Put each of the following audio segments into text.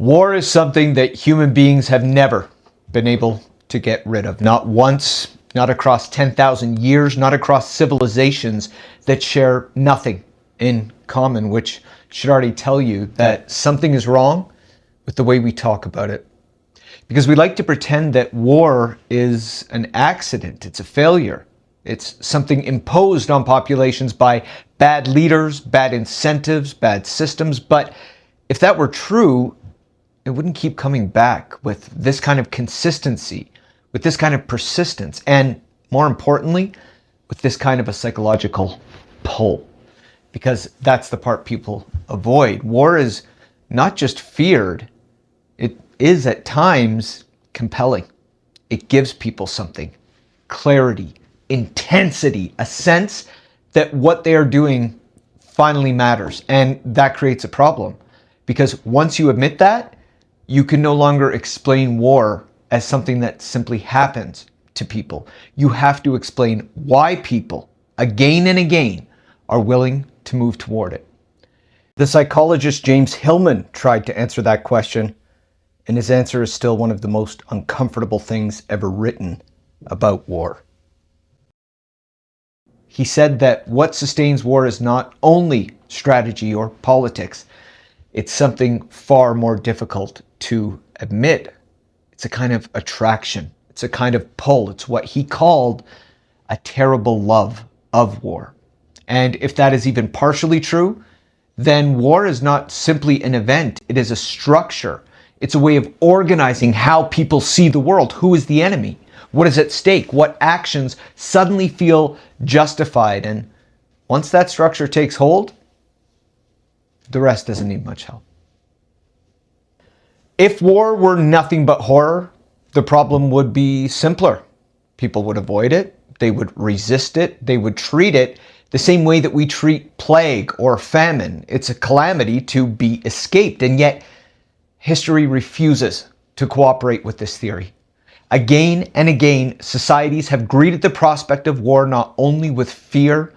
War is something that human beings have never been able to get rid of. Not once, not across 10,000 years, not across civilizations that share nothing in common, which should already tell you that something is wrong with the way we talk about it. Because we like to pretend that war is an accident, it's a failure. It's something imposed on populations by bad leaders, bad incentives, bad systems. But if that were true, it wouldn't keep coming back with this kind of consistency, with this kind of persistence, and more importantly, with this kind of a psychological pull. Because that's the part people avoid. War is not just feared, it is at times compelling. It gives people something, clarity, intensity, a sense that what they are doing finally matters. And that creates a problem. Because once you admit that, you can no longer explain war as something that simply happens to people. You have to explain why people, again and again, are willing to move toward it. The psychologist James Hillman tried to answer that question, and his answer is still one of the most uncomfortable things ever written about war. He said that what sustains war is not only strategy or politics, it's something far more difficult to admit. It's a kind of attraction. It's a kind of pull. It's what he called a terrible love of war. And if that is even partially true, then war is not simply an event. It is a structure. It's a way of organizing how people see the world. Who is the enemy? What is at stake? What actions suddenly feel justified? And once that structure takes hold, the rest doesn't need much help. If war were nothing but horror, the problem would be simpler. People would avoid it. They would resist it. They would treat it the same way that we treat plague or famine. It's a calamity to be escaped. And yet, history refuses to cooperate with this theory. Again and again, societies have greeted the prospect of war not only with fear,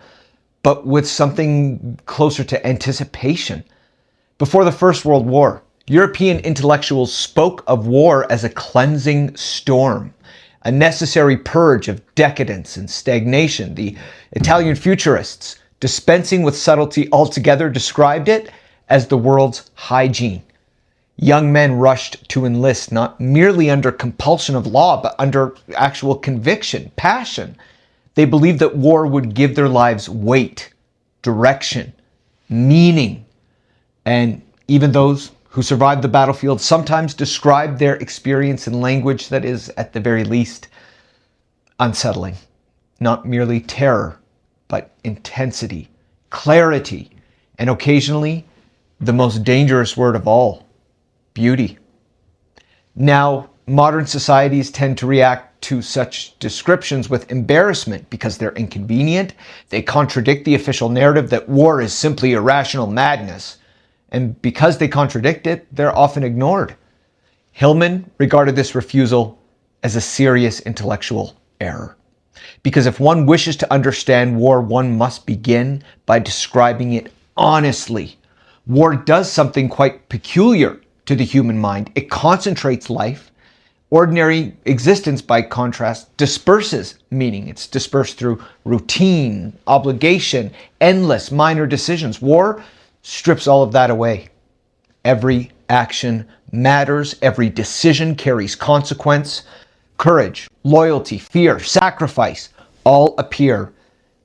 but with something closer to anticipation. Before the First World War, European intellectuals spoke of war as a cleansing storm, a necessary purge of decadence and stagnation. The Italian futurists, dispensing with subtlety altogether, described it as the world's hygiene. Young men rushed to enlist not merely under compulsion of law, but under actual conviction, passion. They believed that war would give their lives weight, direction, meaning. And even those who survived the battlefield sometimes described their experience in language that is, at the very least, unsettling. Not merely terror, but intensity, clarity, and occasionally the most dangerous word of all, beauty. Now, modern societies tend to react to such descriptions with embarrassment because they're inconvenient. They contradict the official narrative that war is simply irrational madness. And because they contradict it, they're often ignored. Hillman regarded this refusal as a serious intellectual error. Because if one wishes to understand war, one must begin by describing it honestly. War does something quite peculiar to the human mind. It concentrates life. Ordinary existence, by contrast, disperses meaning. It's dispersed through routine, obligation, endless minor decisions. War strips all of that away. Every action matters. Every decision carries consequence. Courage, loyalty, fear, sacrifice all appear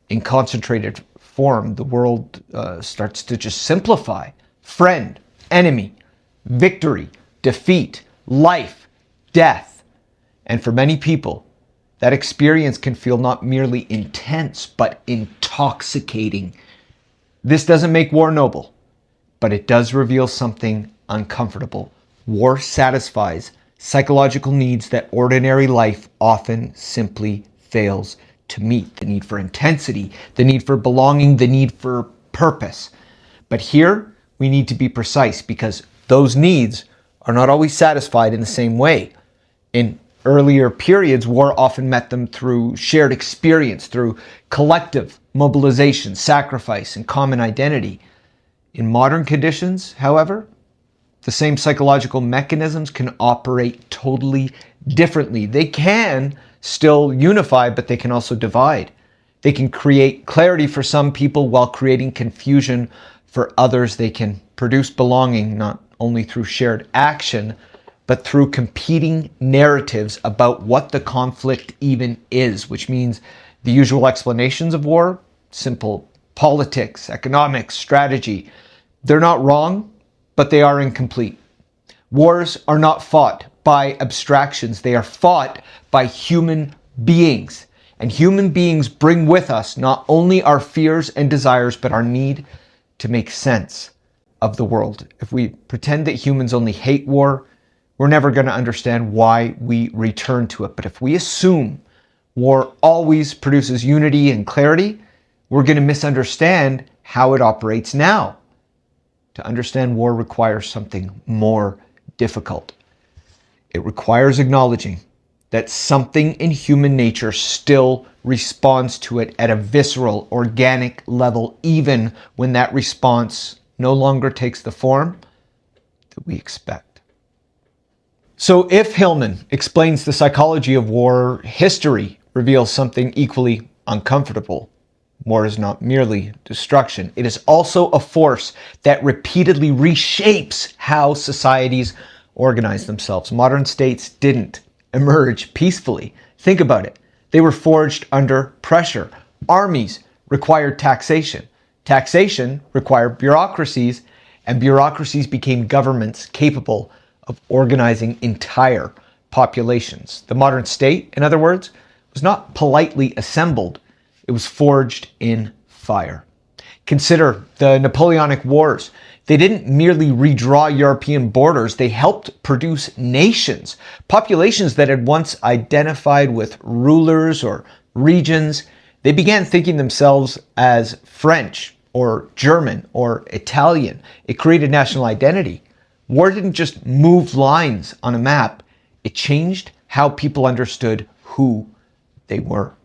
in concentrated form. The world starts to just simplify. Friend, enemy, victory, defeat, life, death. And for many people, that experience can feel not merely intense, but intoxicating. This doesn't make war noble, but it does reveal something uncomfortable. War satisfies psychological needs that ordinary life often simply fails to meet. The need for intensity, the need for belonging, the need for purpose. But here, we need to be precise because those needs are not always satisfied in the same way. In earlier periods, war often met them through shared experience, through collective mobilization, sacrifice, and common identity. In modern conditions, however, The same psychological mechanisms can operate totally differently. They can still unify, but they can also divide. They can create clarity for some people while creating confusion for others. They can produce belonging not only through shared action, but through competing narratives about what the conflict even is, which means the usual explanations of war, simple politics, economics, strategy, they're not wrong, but they are incomplete. Wars are not fought by abstractions. They are fought by human beings. And human beings bring with us not only our fears and desires, but our need to make sense of the world. If we pretend that humans only hate war, we're never going to understand why we return to it. But if we assume war always produces unity and clarity, we're going to misunderstand how it operates now. To understand war requires something more difficult. It requires acknowledging that something in human nature still responds to it at a visceral, organic level, even when that response no longer takes the form that we expect. So if Hillman explains the psychology of war, history reveals something equally uncomfortable. War is not merely destruction. It is also a force that repeatedly reshapes how societies organize themselves. Modern states didn't emerge peacefully. Think about it. They were forged under pressure. Armies required taxation. Taxation required bureaucracies, and bureaucracies became governments capable of organizing entire populations. The modern state, in other words, was not politely assembled. It was forged in fire. Consider the Napoleonic Wars. They didn't merely redraw European borders, they helped produce nations. Populations that had once identified with rulers or regions, they began thinking themselves as French or German or Italian. It created national identity. War didn't just move lines on a map, it changed how people understood who they were.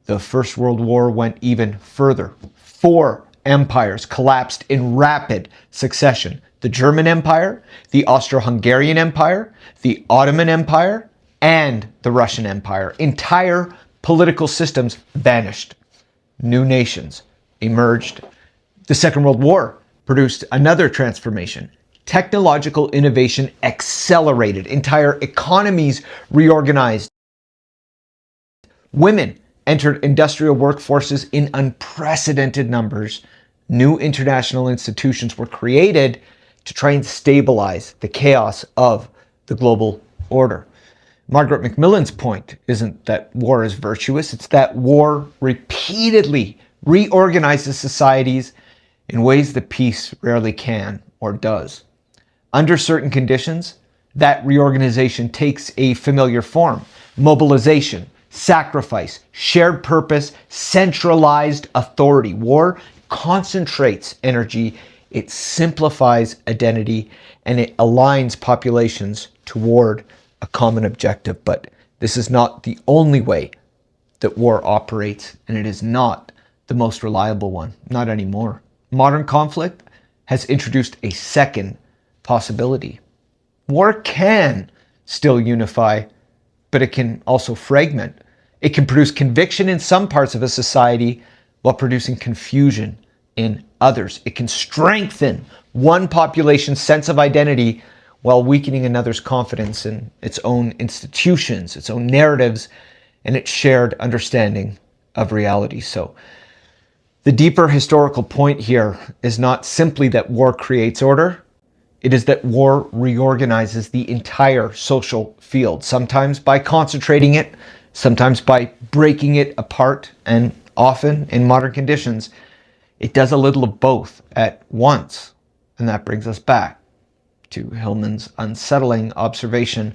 The First World War went even further. 4 empires collapsed in rapid succession. The German Empire, the Austro-Hungarian Empire, the Ottoman Empire, and the Russian Empire. Entire political systems vanished. New nations emerged. The Second World War produced another transformation. Technological innovation accelerated. Entire economies reorganized. Women entered industrial workforces in unprecedented numbers. New international institutions were created to try and stabilize the chaos of the global order. Margaret Macmillan's point isn't that war is virtuous, it's that war repeatedly reorganizes societies in ways that peace rarely can or does. Under certain conditions, that reorganization takes a familiar form: mobilization, sacrifice, shared purpose, centralized authority. War concentrates energy, it simplifies identity, and it aligns populations toward a common objective. But this is not the only way that war operates, and it is not the most reliable one. Not anymore. Modern conflict has introduced a second possibility. War can still unify, but it can also fragment. It can produce conviction in some parts of a society while producing confusion in others. It can strengthen one population's sense of identity while weakening another's confidence in its own institutions, its own narratives, and its shared understanding of reality. So the deeper historical point here is not simply that war creates order, it is that war reorganizes the entire social field, sometimes by concentrating it, sometimes by breaking it apart, and often, in modern conditions, it does a little of both at once. And that brings us back to Hillman's unsettling observation.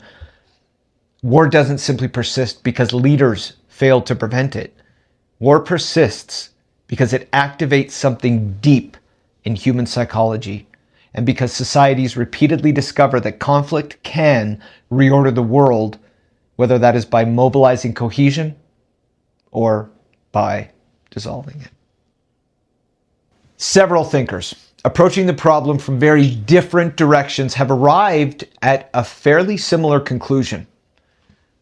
War doesn't simply persist because leaders fail to prevent it. War persists because it activates something deep in human psychology, and because societies repeatedly discover that conflict can reorder the world, whether that is by mobilizing cohesion or by dissolving it. Several thinkers approaching the problem from very different directions, have arrived at a fairly similar conclusion.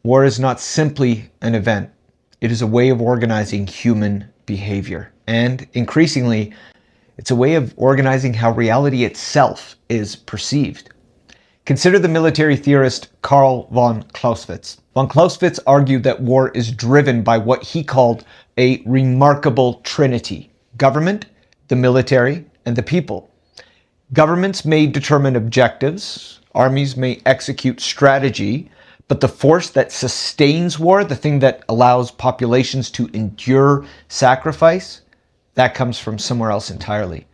War is not simply an event. It is a way of organizing human behavior. And increasingly, it's a way of organizing how reality itself is perceived. Consider the military theorist Karl von Clausewitz. Von Clausewitz argued that war is driven by what he called a remarkable trinity: government, the military, and the people. Governments may determine objectives, armies may execute strategy, but the force that sustains war, the thing that allows populations to endure sacrifice, that comes from somewhere else entirely.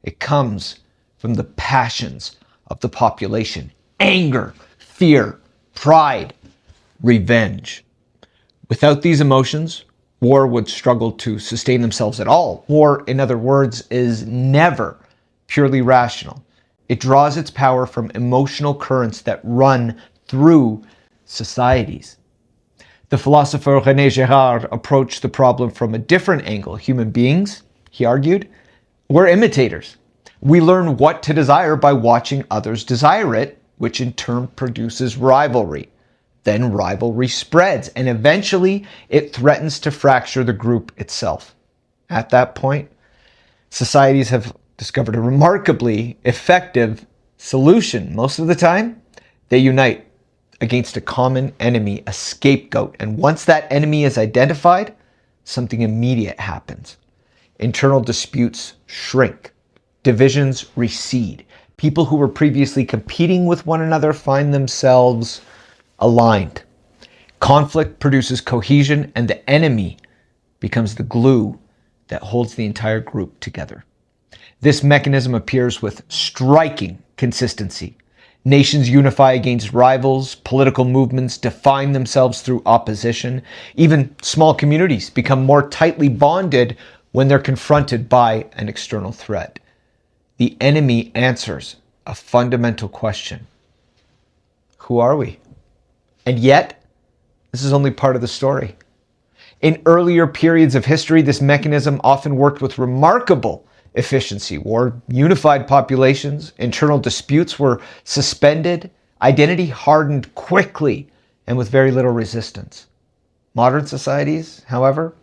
It comes from the passions of the population: anger, fear, pride, revenge. Without these emotions, war would struggle to sustain themselves at all. War, in other words, is never purely rational. It draws its power from emotional currents that run through societies. The philosopher René Girard approached the problem from a different angle. Human beings, he argued, we're imitators. We learn what to desire by watching others desire it, which in turn produces rivalry. Then rivalry spreads, and eventually it threatens to fracture the group itself. At that point, societies have discovered a remarkably effective solution. Most of the time, they unite against a common enemy, a scapegoat. And once that enemy is identified, something immediate happens. Internal disputes shrink. Divisions recede. People who were previously competing with one another find themselves aligned. Conflict produces cohesion, and the enemy becomes the glue that holds the entire group together. This mechanism appears with striking consistency. Nations unify against rivals, political movements define themselves through opposition, even small communities become more tightly bonded when they're confronted by an external threat. The enemy answers a fundamental question: who are we? And yet, this is only part of the story. In earlier periods of history, this mechanism often worked with remarkable efficiency. War unified populations, internal disputes were suspended, identity hardened quickly and with very little resistance. Modern societies, however,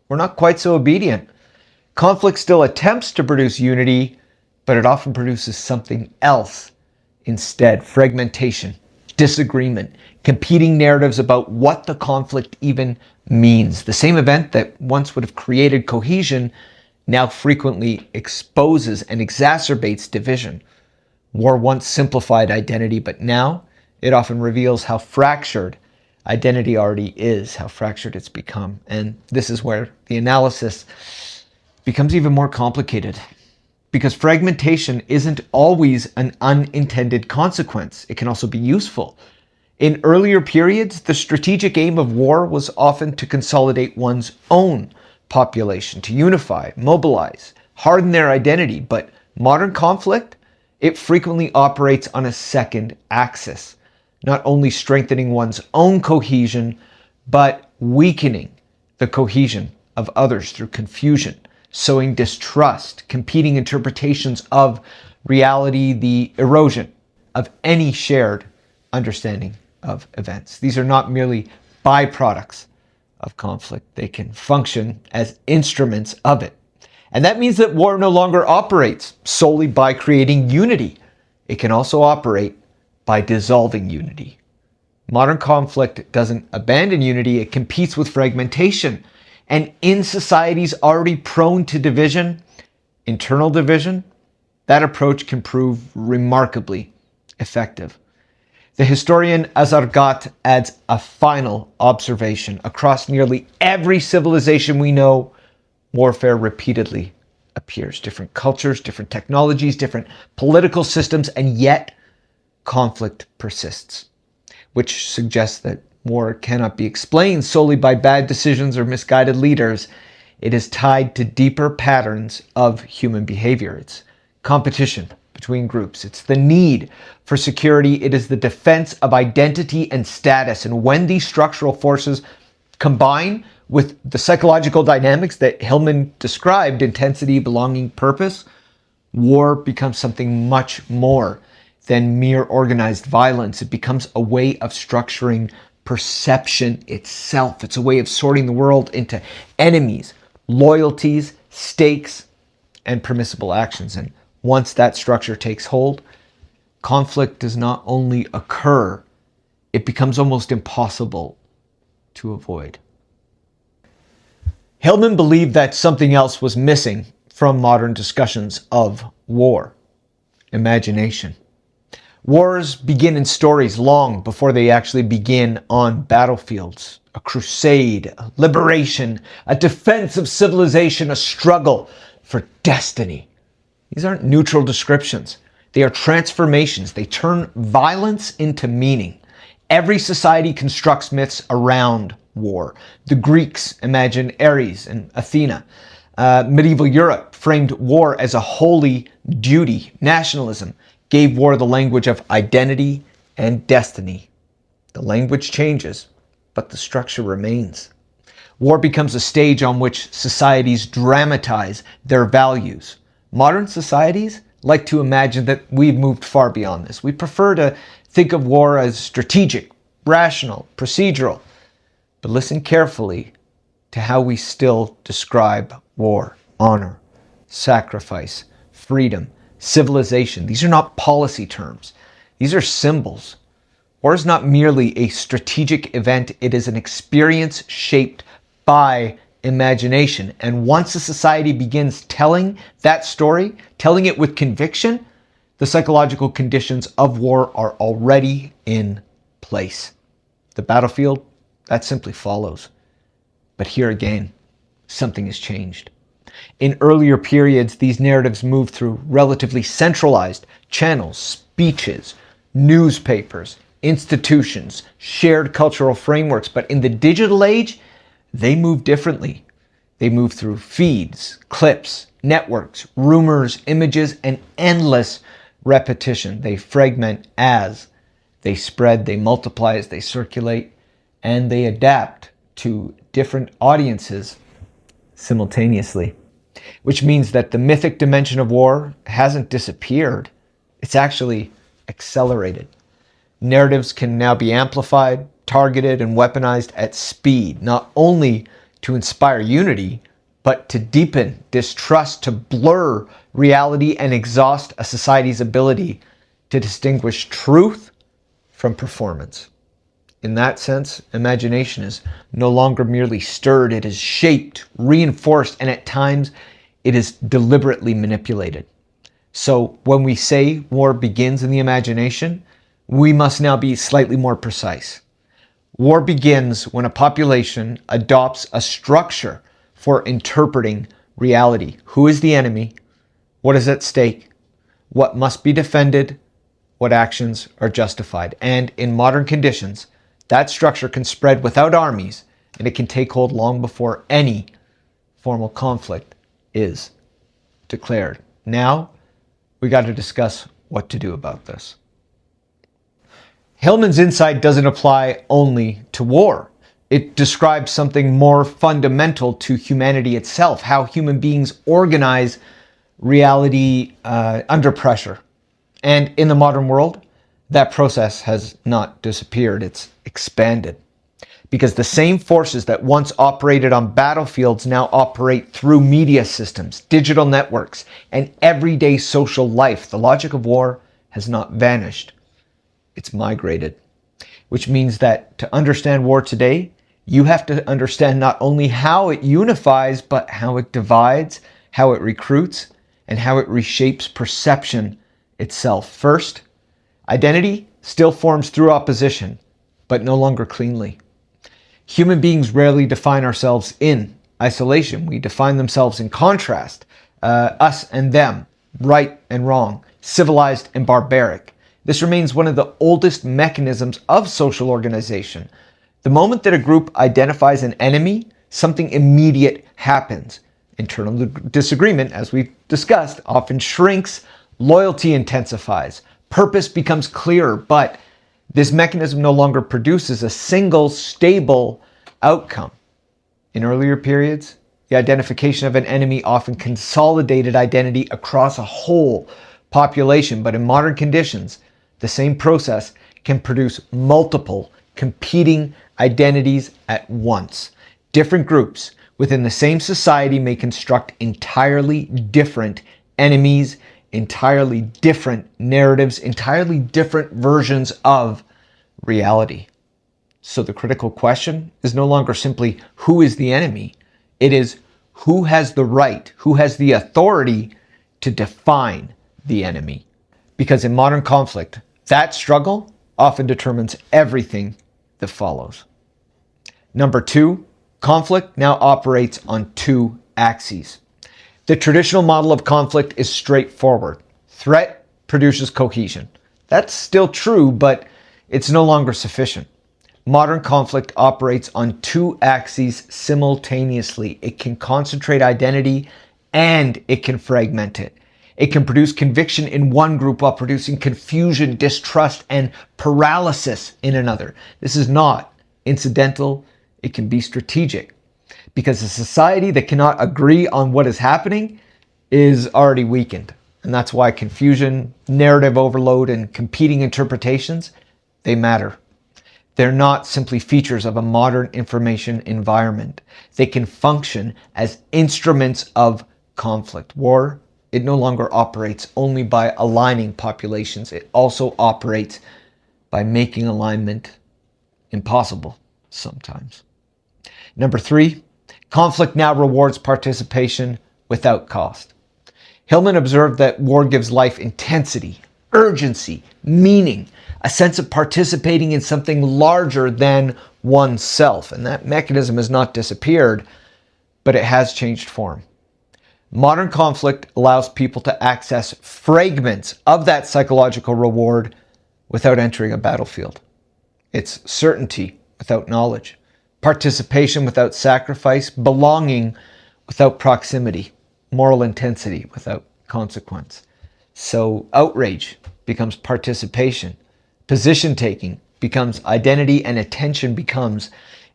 were not quite so obedient. Conflict still attempts to produce unity, but it often produces something else instead: fragmentation, disagreement, competing narratives about what the conflict even means. The same event that once would have created cohesion now frequently exposes and exacerbates division. War once simplified identity, but now it often reveals how fractured identity already is, how fractured it's become. And this is where the analysis becomes even more complicated, because fragmentation isn't always an unintended consequence. It can also be useful. In earlier periods, the strategic aim of war was often to consolidate one's own population, to unify, mobilize, harden their identity. But modern conflict, it frequently operates on a second axis, not only strengthening one's own cohesion, but weakening the cohesion of others through confusion, sowing distrust, competing interpretations of reality, the erosion of any shared understanding of events. These are not merely byproducts of conflict. They can function as instruments of it. And that means that war no longer operates solely by creating unity. It can also operate by dissolving unity. Modern conflict doesn't abandon unity, it competes with fragmentation. And in societies already prone to division, internal division, that approach can prove remarkably effective. The historian Azar Gat adds a final observation. Across nearly every civilization we know, warfare repeatedly appears. Different cultures, different technologies, different political systems, and yet conflict persists, which suggests that war cannot be explained solely by bad decisions or misguided leaders. It is tied to deeper patterns of human behavior. It's competition between groups. It's the need for security. It is the defense of identity and status. And when these structural forces combine with the psychological dynamics that Hillman described, intensity, belonging, purpose, war becomes something much more than mere organized violence. It becomes a way of structuring perception itself. It's a way of sorting the world into enemies, loyalties, stakes, and permissible actions. And once that structure takes hold, conflict does not only occur, it becomes almost impossible to avoid. Hillman believed that something else was missing from modern discussions of war: imagination. Wars begin in stories long before they actually begin on battlefields. A crusade, a liberation, a defense of civilization, a struggle for destiny. These aren't neutral descriptions. They are transformations. They turn violence into meaning. Every society constructs myths around war. The Greeks imagined Ares and Athena. Medieval Europe framed war as a holy duty. Nationalism gave war the language of identity and destiny. The language changes, but the structure remains. War becomes a stage on which societies dramatize their values. Modern societies like to imagine that we've moved far beyond this. We prefer to think of war as strategic, rational, procedural. But listen carefully to how we still describe war: honor, sacrifice, freedom, civilization. These are not policy terms. These are symbols. War is not merely a strategic event. It is an experience shaped by imagination. And once a society begins telling that story, telling it with conviction, the psychological conditions of war are already in place. The battlefield, that simply follows. But here again, something has changed. In earlier periods, these narratives moved through relatively centralized channels: speeches, newspapers, institutions, shared cultural frameworks. But in the digital age, they move differently. They move through feeds, clips, networks, rumors, images, and endless repetition. They fragment as they spread, they multiply as they circulate, and they adapt to different audiences simultaneously. Which means that the mythic dimension of war hasn't disappeared. It's actually accelerated. Narratives can now be amplified, targeted, and weaponized at speed, not only to inspire unity, but to deepen distrust, to blur reality, and exhaust a society's ability to distinguish truth from performance. In that sense, imagination is no longer merely stirred, it is shaped, reinforced, and at times it is deliberately manipulated. So when we say war begins in the imagination, we must now be slightly more precise. War begins when a population adopts a structure for interpreting reality. Who is the enemy? What is at stake? What must be defended? What actions are justified? And in modern conditions, that structure can spread without armies, and it can take hold long before any formal conflict is declared. Now, we got to discuss what to do about this. Hillman's insight doesn't apply only to war. It describes something more fundamental to humanity itself, how human beings organize reality under pressure. And in the modern world, that process has not disappeared, it's expanded. Because the same forces that once operated on battlefields now operate through media systems, digital networks, and everyday social life. The logic of war has not vanished. It's migrated. Which means that to understand war today, you have to understand not only how it unifies, but how it divides, how it recruits, and how it reshapes perception itself. First, identity still forms through opposition, but no longer cleanly. Human beings rarely define ourselves in isolation. We define themselves in contrast, us and them, right and wrong, civilized and barbaric. This remains one of the oldest mechanisms of social organization. The moment that a group identifies an enemy, something immediate happens. Internal disagreement, as we've discussed, often shrinks, loyalty intensifies, purpose becomes clearer, but this mechanism no longer produces a single stable outcome. In earlier periods, The identification of an enemy often consolidated identity across a whole population, but in modern conditions, the same process can produce multiple competing identities at once. Different groups within the same society may construct entirely different enemies, entirely different narratives, entirely different versions of reality. So the critical question is no longer simply who is the enemy. It is who has the right, who has the authority to define the enemy. Because in modern conflict, that struggle often determines everything that follows. Number 2, conflict now operates on 2 axes. The traditional model of conflict is straightforward. Threat produces cohesion. That's still true, but it's no longer sufficient. Modern conflict operates on 2 axes simultaneously. It can concentrate identity and it can fragment it. It can produce conviction in one group while producing confusion, distrust, and paralysis in another. This is not incidental. It can be strategic. Because a society that cannot agree on what is happening is already weakened. And that's why confusion, narrative overload, and competing interpretations, they matter. They're not simply features of a modern information environment. They can function as instruments of conflict. War, it no longer operates only by aligning populations. It also operates by making alignment impossible sometimes. Number 3, conflict now rewards participation without cost. Hillman observed that war gives life intensity, urgency, meaning, a sense of participating in something larger than oneself. And that mechanism has not disappeared, but it has changed form. Modern conflict allows people to access fragments of that psychological reward without entering a battlefield. It's certainty without knowledge, participation without sacrifice, belonging without proximity, moral intensity without consequence. So outrage becomes participation, position taking becomes identity, and attention becomes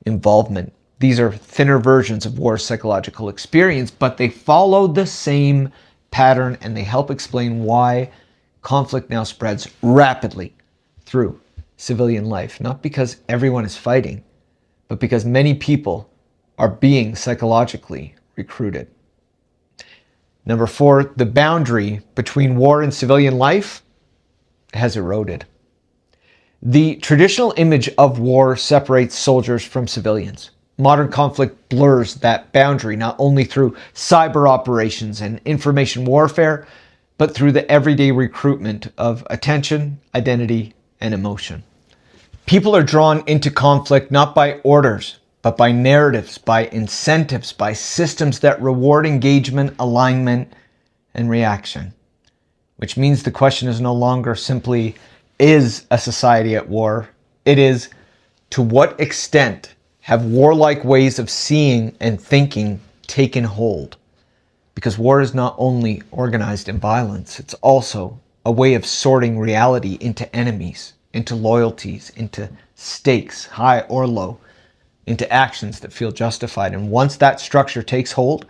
involvement. These are thinner versions of war's psychological experience, but they follow the same pattern and they help explain why conflict now spreads rapidly through civilian life. Not because everyone is fighting, but because many people are being psychologically recruited. Number 4, the boundary between war and civilian life has eroded. The traditional image of war separates soldiers from civilians. Modern conflict blurs that boundary not only through cyber operations and information warfare, but through the everyday recruitment of attention, identity, and emotion. People are drawn into conflict not by orders, but by narratives, by incentives, by systems that reward engagement, alignment, and reaction. Which means the question is no longer simply, is a society at war? It is, to what extent have warlike ways of seeing and thinking taken hold? Because war is not only organized in violence, it's also a way of sorting reality into enemies, into loyalties, into stakes, high or low, into actions that feel justified. And once that structure takes hold,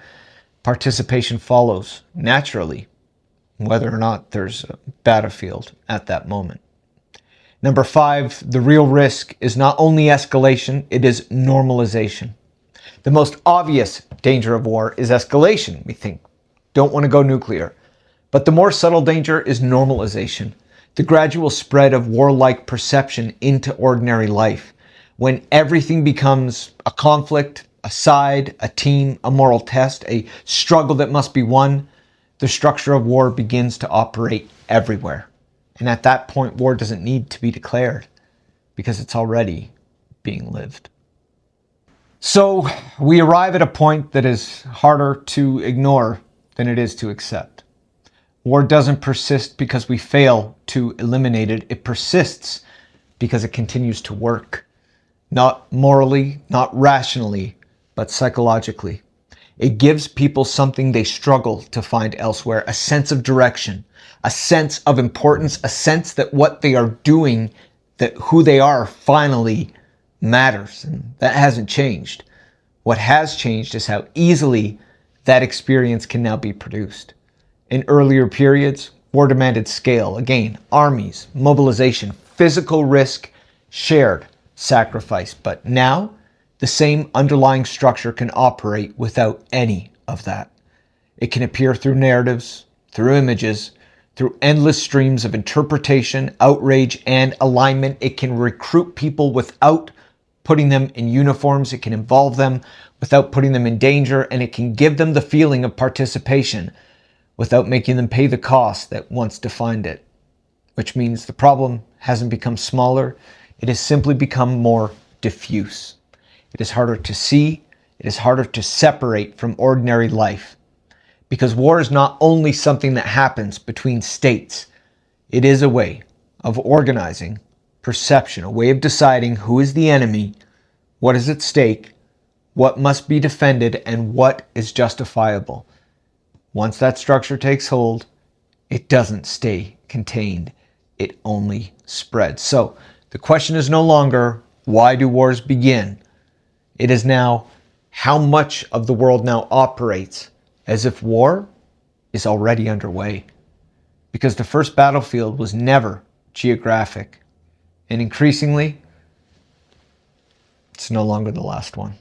participation follows naturally, whether or not there's a battlefield at that moment. Number 5, the real risk is not only escalation, it is normalization. The most obvious danger of war is escalation. We think, don't want to go nuclear. But the more subtle danger is normalization, the gradual spread of warlike perception into ordinary life, when everything becomes a conflict, a side, a team, a moral test, a struggle that must be won. The structure of war begins to operate everywhere. And at that point, war doesn't need to be declared because it's already being lived. So we arrive at a point that is harder to ignore than it is to accept. War doesn't persist because we fail to eliminate it. It persists because it continues to work. Not morally, not rationally, but psychologically. It gives people something they struggle to find elsewhere, a sense of direction, a sense of importance, a sense that what they are doing, that who they are finally matters. And that hasn't changed. What has changed is how easily that experience can now be produced. In earlier periods, war demanded scale, again, armies, mobilization, physical risk, shared sacrifice. But now, the same underlying structure can operate without any of that. It can appear through narratives, through images, through endless streams of interpretation, outrage, and alignment. It can recruit people without putting them in uniforms. It can involve them without putting them in danger, and it can give them the feeling of participation without making them pay the cost that once defined it. Which means the problem hasn't become smaller, it has simply become more diffuse. It is harder to see, it is harder to separate from ordinary life. Because war is not only something that happens between states, it is a way of organizing perception, a way of deciding who is the enemy, what is at stake, what must be defended, and what is justifiable. Once that structure takes hold, it doesn't stay contained. It only spreads. So the question is no longer, why do wars begin? It is now, how much of the world now operates as if war is already underway? Because the first battlefield was never geographic. And increasingly, it's no longer the last one.